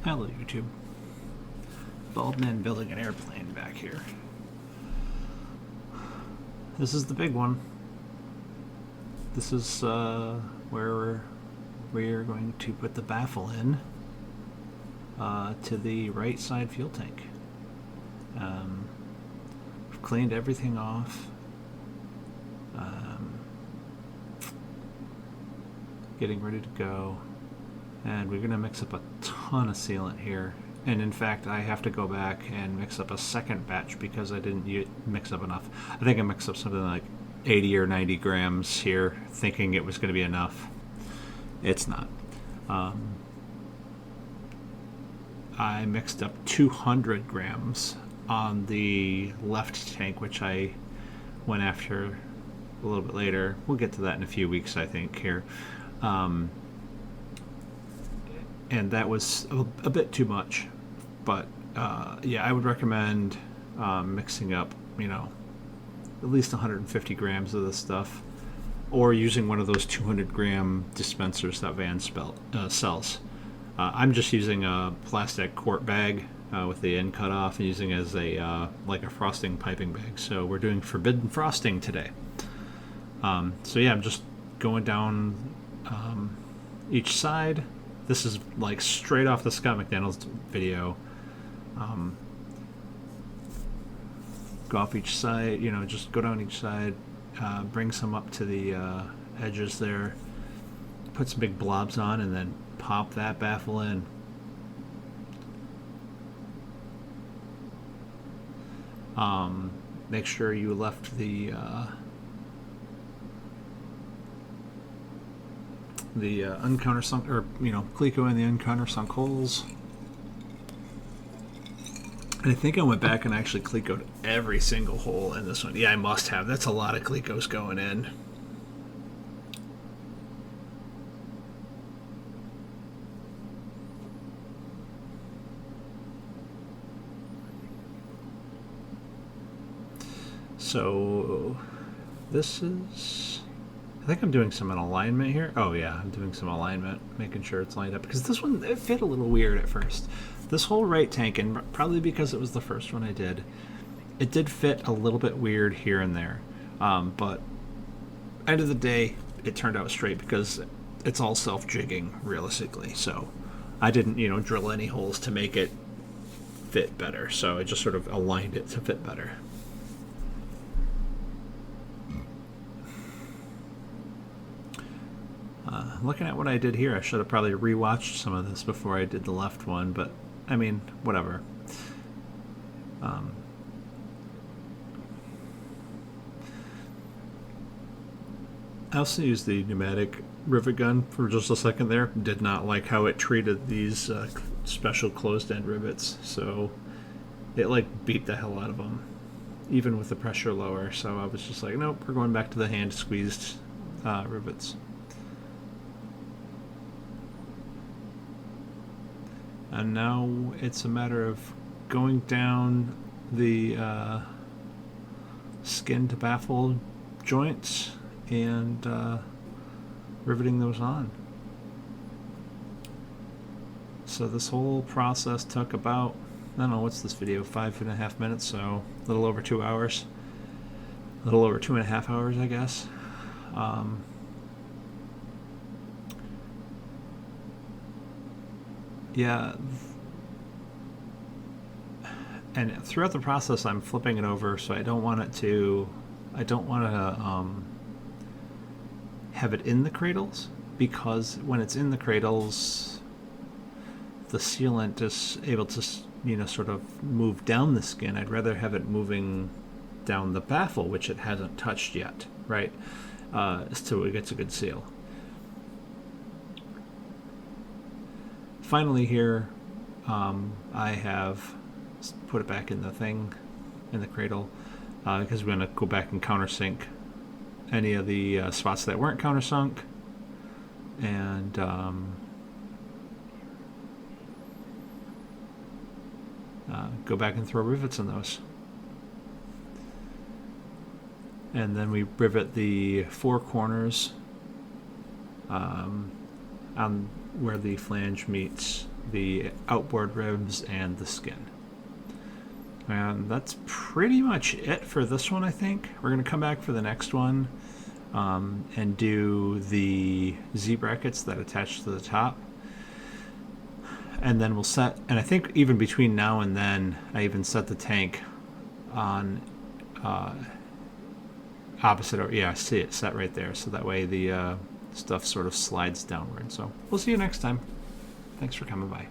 Hello, YouTube. Bald man building an airplane back here. This is the big one. This is where we're going to put the baffle in to the right side fuel tank. We've cleaned everything off. Getting ready to go. And we're going to mix up a ton of sealant here. And in fact, I have to go back and mix up a second batch because I didn't mix up enough. I think I mixed up something like 80 or 90 grams here, thinking it was going to be enough. It's not. I mixed up 200 grams on the left tank, which I went after a little bit later. We'll get to that in a few weeks, I think, here. And that was a bit too much, but yeah, I would recommend mixing up, at least 150 grams of this stuff, or using one of those 200-gram dispensers that Van sells. I'm just using a plastic quart bag with the end cut off and using it as a like a frosting piping bag. So we're doing forbidden frosting today. So yeah, I'm just going down each side. This is like straight off the Scott McDaniels video. Go off each side, just go down each side, bring some up to the edges there, put some big blobs on, and then pop that baffle in. Make sure you left the uncountersunk, or Cleco in the uncountersunk holes. And I think I went back and actually Clecoed every single hole in this one. Yeah, I must have. That's a lot of Clecos going in. So this is, I think I'm doing some alignment here. Oh yeah, I'm doing some alignment, making sure it's lined up, because this one, it fit a little weird at first. This whole right tank, and probably because it was the first one I did, it did fit a little bit weird here and there. But end of the day, it turned out straight because it's all self-jigging, realistically. So I didn't, drill any holes to make it fit better. So I just sort of aligned it to fit better. Looking at what I did here, I should have probably rewatched some of this before I did the left one, but I mean, whatever. I also used the pneumatic rivet gun for just a second there. Did not like how it treated these special closed-end rivets, so it like beat the hell out of them, even with the pressure lower. So I was just like, nope, we're going back to the hand-squeezed rivets. And now it's a matter of going down the skin to baffle joints and riveting those on. So this whole process took about, I don't know, what's this video, 5.5 minutes, so a little over 2 hours. A little over 2.5 hours, I guess. Yeah, and throughout the process I'm flipping it over, so I don't want to have it in the cradles, because when it's in the cradles the sealant is able to sort of move down the skin. I'd rather have it moving down the baffle, which it hasn't touched yet, right? Until it gets a good seal. Finally here, I have put it back in the thing, in the cradle, because we're going to go back and countersink any of the spots that weren't countersunk, and go back and throw rivets in those. And then we rivet the four corners on where the flange meets the outboard ribs, and the skin. And that's pretty much it for this one, I think. We're going to come back for the next one and do the Z brackets that attach to the top. And then we'll set, and I think even between now and then, I even set the tank on opposite, or yeah, I see it set right there. So that way the stuff sort of slides downward. So we'll see you next time. Thanks for coming by.